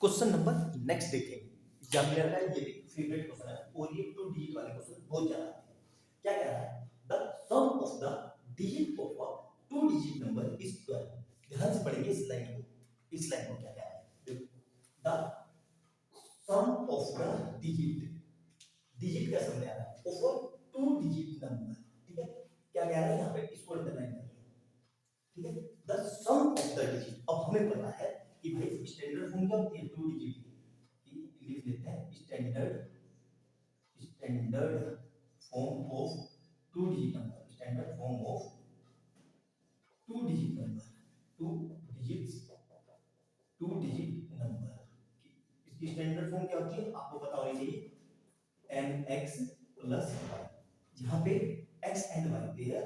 Question number next देखेंगे। Examiner का ये भी फेवरेट क्वेश्चन है और ये 2 डिजिट वाले क्वेश्चन बहुत ज्यादा आते हैं। क्या कह रहा है? The sum of the digit of a 2 digit number is 12। ध्यान से पढ़ेंगे इस लाइन को। इस लाइन को क्या कह रहा है? देखो, the sum of the digit का सम कह रहा है ऑफ 2 डिजिट नंबर। ठीक है, क्या कह रहा है यहाँ पे? इसको अंडरलाइन कर लो। ठीक है, the sum of the digit. अब हमें पता है कि भाई स्टैंडर्ड फॉर्म क्या होती है 2 डिजिट की। लिख लेते हैं standard form of 2 digit number. Standard form of 2 digit number, 2 digit number. इसकी स्टैंडर्ड फॉर्म क्या होती है आपको पता होनी चाहिए, nx प्लस y। जहां पे x and y there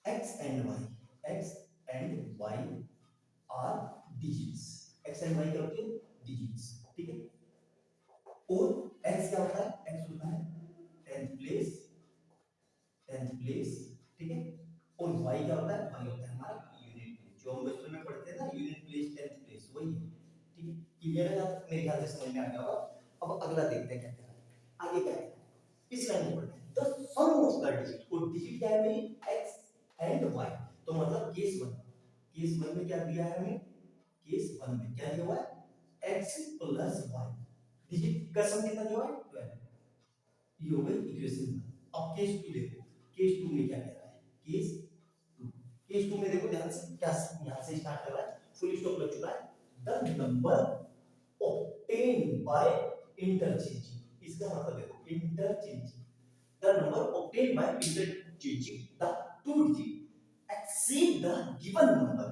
x and y are digits. x and y क्या होते हैं? डिजिट्स। ठीक है, और x क्या होता है? x होता है 10th प्लेस। ठीक है, और y क्या होता है? y होता है हमारा यूनिट प्लेस। जो हम बचपन में पढ़ते हैं ना, यूनिट प्लेस 10th प्लेस, वही है। ठीक है, क्लियर है? आप मेरे ख्याल से समझ में आ गया होगा। अब अगला देखते हैं क्या कह रहा है। आगे क्या है इस लाइन में पढ़ते हैं। The sum of the digit, और डिजिट क्या है मेरी? x and y। तो मतलब केस 1 में क्या दिया है हमें? केस 1 में क्या दिया हुआ है? x plus y। डिजिट का सम कितना दिया हुआ है? 12। ये हो गई इक्वेशन 1। अब केस 2 देखो। केस 2 में क्या कह रहा है? केस 2 में देखो ध्यान से, क्या यहां से स्टार्ट कर रहा है, फुल स्टॉप लग चुका है। The number obtained by interchanging। इसका मतलब देखो interchanging, the number obtained by interchanging the 2 digit exceed the given number।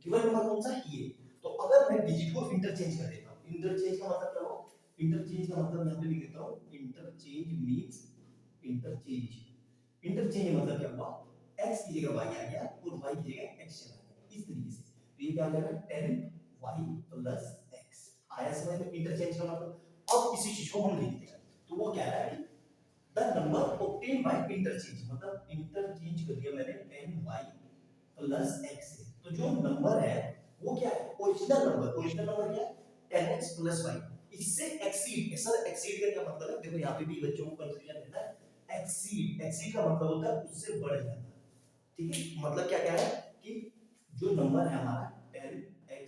given number कौन सा है? ये। तो अगर मैं डिजिट को इंटरचेंज कर देता हूं, इंटरचेंज का मतलब क्या हो? इंटरचेंज का मतलब यहां पे लिख देता हूं, इंटरचेंज मींस इंटरचेंज मतलब क्या हुआ? x की जगह y आ गया और y की जगह x चला गया। इस तरीके से तो ये क्या हो जाएगा? 10y प्लस x आया। समझ में? इंटरचेंज का मतलब। अब इसी चीज को हम लिखते हैं तो वो क्या है कि the number obtain bye interchange, मतलब इंटरचेंज कर दिया मैंने 10y प्लस x से। तो जो नंबर है वो क्या है? ओरिजिनल नंबर क्या है? 10x plus y। इससे एक्सीड। सर एक्सीड का क्या मतलब है? देखो यहाँ पे भी बच्चों को कंफ्यूजन रहता है। एक्सीड का मतलब होता है उससे बढ़ जाना। ठीक है, मतलब क्या कह रहा है कि जो नंबर है हमारा 10x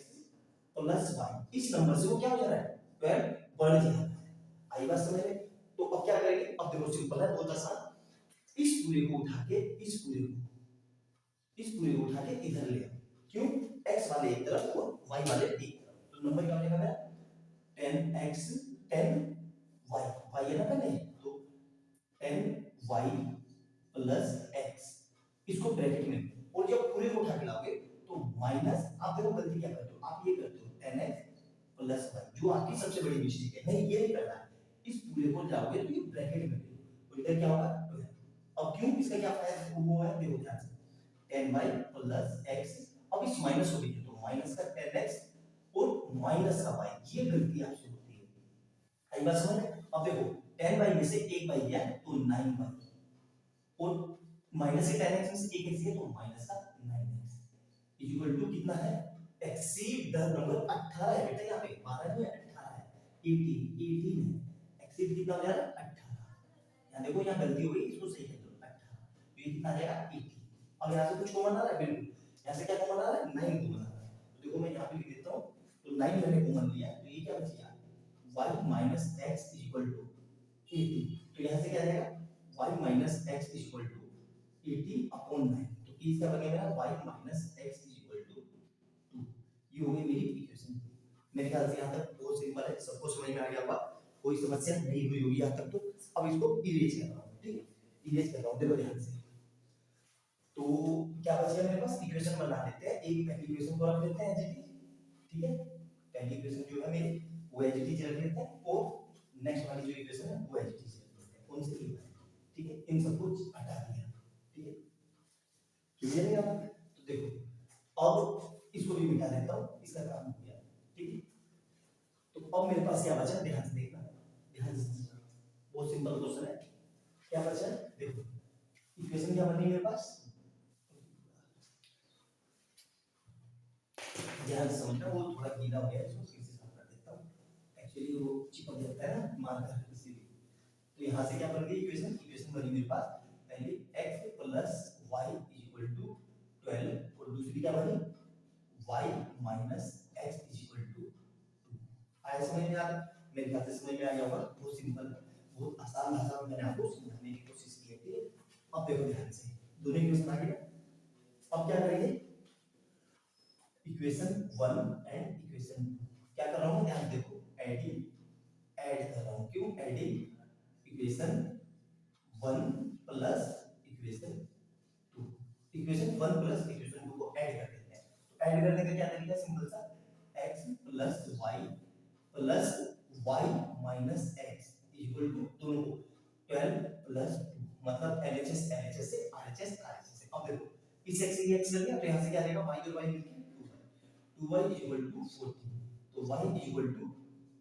प्लस y, इस नंबर से वो क्या हो जा रहा है? 12 बढ़ जा रहा है। आई बात समझ में? तो अब क्या करेंगे? अब देखो सिंपल है, बहुत आसान। इस पूरे को उठा के उठा के इधर ले आओ। क्यों? x वाले एक तरफ और y वाले एक तरफ। तो नंबर क्या हो जाएगा मेरा? 10x 10y, y है ना पहले, तो 10y प्लस x, इसको ब्रैकेट में। और जब पूरे को उठा के लाओगे तो माइनस, आप देखो गलती क्या करते हो, आप ये करते हो 10x प्लस y, जो आपकी सबसे बड़ी मिस्टेक है। नहीं, ये नहीं करना है। इस पूरे को जाओगे तो ये ब्रैकेट में तो इधर क्या होगा? 12। अब क्यों? इसका क्या फायदा वो है, देखो ध्यान से। 10y प्लस x, अब इस माइनस हो गई तो माइनस का 10x और माइनस का y, ये गलती आपसे होती है। आई बात समझ में? अब देखो 10y में से एक y गया तो 9y, और माइनस के 10x में से एक x गया तो माइनस का 9x इक्वल टू कितना है? एक्सीड द नंबर 18 है बेटा, यहाँ पे 12 नहीं है, 18 है। 18 है। एक्सीड कितना हो जा रहा है? 18। यहाँ देखो, यहाँ गलती हो गई, इसको सही कर दो 18। तो ये कितना आ जाएगा? 18। अब यहाँ से कुछ कॉमन आ रहा है? बिल्कुल। यहाँ से क्या कॉमन आ रहा है? 9 कॉमन आ रहा है। तो देखो मैं यहाँ पे लिख देता हूँ, तो 9 मैंने कॉमन लिया, तो ये क्या बच गया? y minus x equal to 18। तो यहाँ से क्या आ जाएगा? y minus x equal to 18 upon 9। तो इसका बन गया मेरा y minus x equal to 2। ये हो गई मेरी इक्वेशन। मेरे ख्याल से यहाँ तक बहुत सिंपल है, सबको समझ में आ गया होगा, कोई समस्या नहीं हुई होगी यहाँ तक। तो अब इसको इरेज कर रहा हूँ। ठीक है, इरेज कर रहा हूँ, देखो ध्यान से। तो क्या बच गया मेरे पास? इक्वेशन बना लेते हैं। एक पहली इक्वेशन को रख लेते हैं एज इट इज। ठीक है, पहली इक्वेशन जो है मेरी वो एज इट इज रख लेते हैं, और नेक्स्ट वाली जो इक्वेशन है वो एज इट इज रख लेते हैं। कौन सी लिखना है? ठीक है, इन सबको हटा दिया। ठीक है, क्लियर है? अब तो देखो, अब इसको भी मिटा देता हूँ, इसका काम हो गया। ठीक है, तो अब मेरे पास क्या बचा? ध्यान से देखना, ध्यान से। बहुत सिंपल क्वेश्चन है। क्या बचा? देखो इक्वेशन क्या बनी मेरे पास, ध्यान से समझना, वो थोड़ा गीला हो गया है, तो चिपक जाता है ना मार्कर इसीलिए। तो यहाँ से क्या बन गई इक्वेशन, इक्वेशन बनी मेरे पास पहले x plus y equal to 12 और दूसरी क्या बनी y minus x equal to 2। आया समझ में? आ रहा मेरे ख्याल से समझ में आ गया होगा। बहुत सिंपल है, बहुत आसान भाषा में मैंने आपको समझाने की कोशिश की है। अब देखो ध्यान से दोनों इक्वेशन आ गए। अब क्या करेंगे इक्वेशन 1 एंड इक्वेशन 2 क्या कर रहा हूँ ध्यान देखो, एडिंग ऐड कर रहा हूँ। क्यों adding equation 1 plus equation 2, equation 1 plus equation 2 को ऐड कर देते हैं। तो ऐड करने का क्या तरीका, सिंपल सा x plus y plus y minus x equal to दोनों को 12 प्लस 2 मतलब LHS LHS से RHS RHS से। अब देखो इस x से ये x चल गया तो यहाँ से क्या आ जाएगा y और y मिलके 2y इक्वल टू 40। तो y इक्वल टू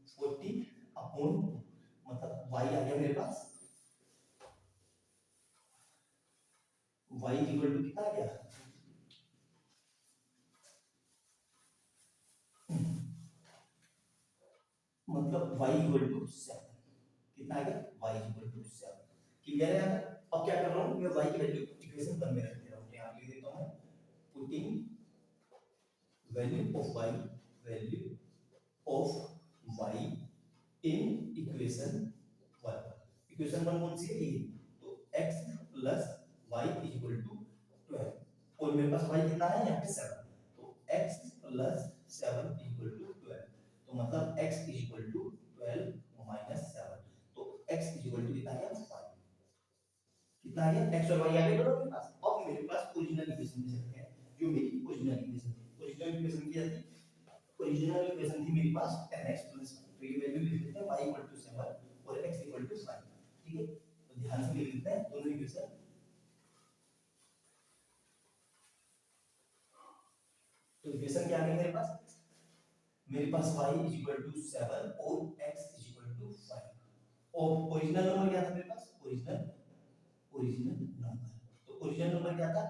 40 अपॉन 2 मतलब y आ गया मेरे पास y इक्वल टू कितना आ गया मतलब y इक्वल टू 7 कितना आ गया y इक्वल टू 7। क्लियर है? अब क्या कर रहा हूँ मैं y की वैल्यू इक्वेशन 1 में रख दे रहा हूँ। यहाँ लिख देता हूँ putting value of y in equation 1। Equation 1 कौन सी है ये, तो x plus y equal to 12 और मेरे पास y कितना है यहाँ पे 7 तो x प्लस 7 इक्वल टू 12 तो मतलब x इक्वल टू 12 माइनस 7 तो x इक्वल टू कितना आ गया 5। कितना आ गया x और y आ गए दोनों मेरे पास। अब मेरे पास ओरिजिनल इक्वेशन दे सकते हैं जो मेरी ओरिजिनल इक्वेशन थी। ओरिजिनल इक्वेशन क्या थी, ओरिजिनल इक्वेशन थी मेरे पास 10x प्लस 1 तो ये वैल्यू लिख देते हैं y इक्वल टू 7 और x इक्वल टू 5। ठीक है तो ध्यान से लिख लेते हैं दोनों इक्वेशन। तो इक्वेशन क्या है मेरे पास y इक्वल टू 7 और x इक्वल टू 5 और ओरिजिनल नंबर क्या था मेरे पास ओरिजिनल नंबर। तो ओरिजिनल नंबर क्या था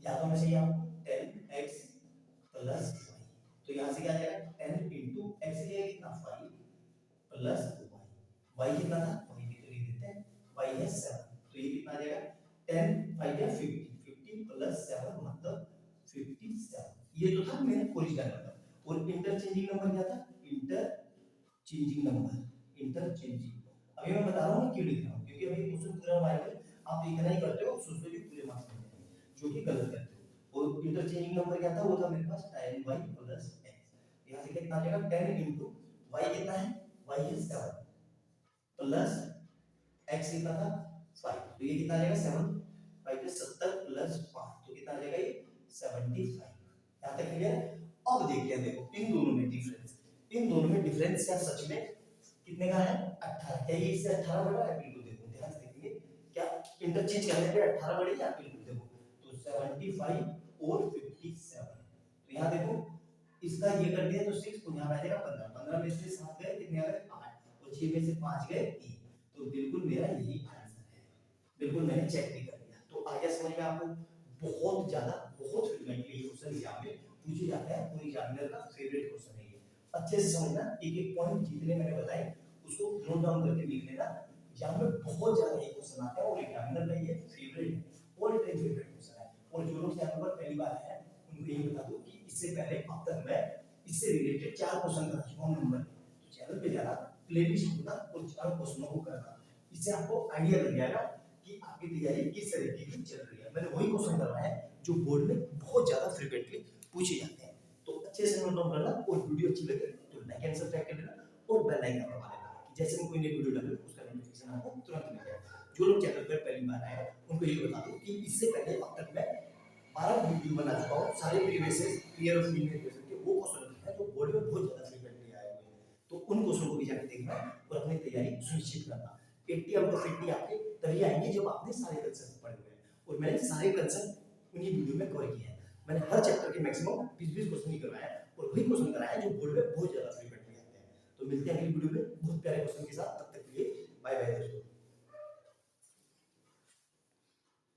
याद होना चाहिए आपको 10x प्लस y तो यहाँ से क्या आ जाएगा 10 इंटू x ये कितना 5 प्लस y कितना था y भी तो लिख देते हैं y है 7 तो ये कितना आ जाएगा 10 5 या 50 प्लस 7 मतलब 57 ये जो था मेरा ओरिजिनल नंबर। और इंटरचेंजिंग नंबर क्या था इंटरचेंजिंग अभी मैं बता रहा हूँ क्यों लिख रहा हूँ क्योंकि अभी क्वेश्चन पूरा माइनर आप इतना ही करते हो सोचते हो कि पूरे मार्क्स मिल जाएंगे जो कि गलत करते हो। और इंटरचेंजिंग नंबर क्या था वो था मेरे पास 10y प्लस x यहाँ से कितना आ जाएगा 10 इंटू y कितना है y है 7 प्लस x कितना था 5 तो ये कितना आ जाएगा 7 5 पे 70 प्लस 5 तो कितना आ जाएगा ये 75। यहाँ तक क्लियर है? अब देखते हैं देखो इन दोनों में डिफरेंस क्या सच में कितने का है 18। क्या ये इससे 18 बड़ा है? बिल्कुल देखो ध्यान से देखेंगे क्या इंटरचेंज करने पे 18 बढ़ेगा बिल्कुल देखो तो 75 और 57 तो यहाँ देखो इसका ये कर दिया तो 6 तो यहाँ आ जाएगा 15 15 में से 7 गए कितने आ गए 8 और 6 में से 5 गए 3 तो बिल्कुल मेरा यही आंसर है। बिल्कुल मैंने चेक भी कर लिया। तो आ गया समझ में आपको? बहुत फ्रीक्वेंटली क्वेश्चन एग्जाम में पूछे जाते हैं पूरी एग्जामिनर का फेवरेट क्वेश्चन है ये। अच्छे से समझना एक एक पॉइंट जितने मैंने बताए उसको नोट डाउन करके लिख लेना। एग्जाम में बहुत ज्यादा ये क्वेश्चन आते हैं और एग्जामिनर का ये फेवरेट है ऑल टाइम फेवरेट क्वेश्चन है। और जो लोग चैनल पर पहली बार आए हैं उनको ये बता दूं कि इससे पहले अब तक मैं इससे रिलेटेड 4 क्वेश्चन करा चुका हूं नंबर। तो चैनल पे जाना प्लेलिस्ट ढूंढना और 4 क्वेश्चनों को करना इससे आपको आइडिया लग जाएगा कि आपकी तैयारी किस तरीके की चल रही है। मैंने वही क्वेश्चन करवाए हैं जो बोर्ड में बहुत ज्यादा फ्रीक्वेंटली पूछे जाते हैं। तो अच्छे से नोट डाउन करना और वीडियो अच्छी लगे तो लाइक एंड सब्सक्राइब कर देना और बेल आइकन दबा देना जैसे मैं कोई नई वीडियो डालूं उसका नोटिफिकेशन आपको तुरंत मिल जाए। जो लोग चैनल पर पहली बार आए हैं उनको ये बता दूं कि इससे पहले अब तक मैं 12 वीडियो बना चुका हूं सारे previous year of union question के वो क्वेश्चन हैं जो बोर्ड में बहुत ज्यादा फ्रीक्वेंटली आए हुए हैं। तो उन क्वेश्चन को भी जाकर देखना और अपनी तैयारी सुनिश्चित करना। 80 आउट ऑफ 80 आपके तभी आएंगे जब आपने सारे कंसेप्ट पढ़े हुए हैं और मैंने सारे कंसेप्ट उन्हीं वीडियो में कवर किए हैं। मैंने हर चैप्टर के मैक्सिमम 20-20 क्वेश्चन ही करवाए हैं और वही क्वेश्चन कराए जो बोर्ड में बहुत ज्यादा फ्रीक्वेंटली आते हैं। तो मिलते हैं अगली वीडियो में बहुत प्यारे क्वेश्चन के साथ। तब तक के लिए बाय बाय दोस्तों।